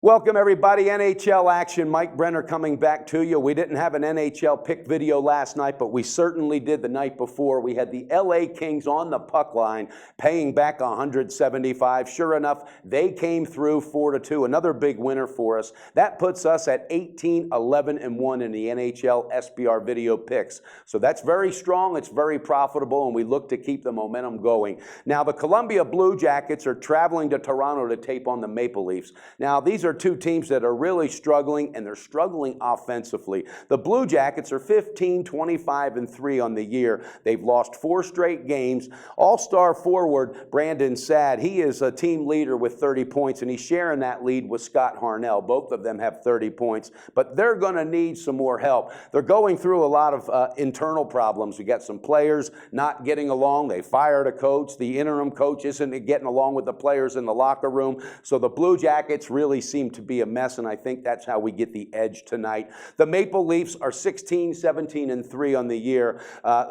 Welcome everybody, NHL action. Mike Brenner coming back to you. We didn't have an NHL pick video last night, but we certainly did the night before. We had the LA Kings on the puck line paying back 175. Sure enough, they came through 4-2. Another big winner for us. That puts us at 18-11-1 in the NHL SBR video picks. So that's very strong, it's very profitable, and we look to keep the momentum going. Now the Columbia Blue Jackets are traveling to Toronto to take on the Maple Leafs. Now these are two teams that are really struggling, and they're struggling offensively. The Blue Jackets are 15-25-3 on the year. They've lost 4 straight games. All-star forward Brandon Saad, he is a team leader with 30 points, and he's sharing that lead with Scott Harnell. Both of them have 30 points, but they're going to need some more help. They're going through a lot of internal problems. We got some players not getting along. They fired a coach. The interim coach isn't getting along with the players in the locker room. So the Blue Jackets really seem to be a mess, and I think that's how we get the edge tonight. The Maple Leafs are 16-17-3 on the year.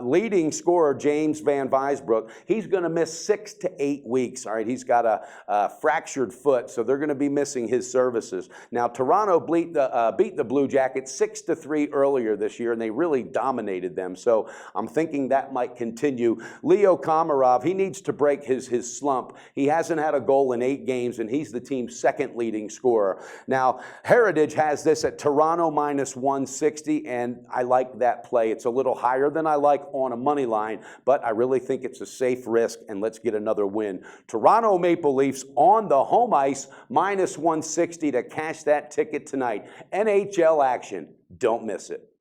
Leading scorer James Van Weisbrook, he's going to miss 6 to 8 weeks. All right, he's got a fractured foot, so they're going to be missing his services. Now Toronto beat the Blue Jackets 6-3 earlier this year, and they really dominated them. So I'm thinking that might continue. Leo Komarov, he needs to break his slump. He hasn't had a goal in 8 games, and he's the team's second leading scorer. Now, Heritage has this at Toronto minus 160, and I like that play. It's a little higher than I like on a money line, but I really think it's a safe risk, and let's get another win. Toronto Maple Leafs on the home ice minus 160 to cash that ticket tonight. NHL action. Don't miss it.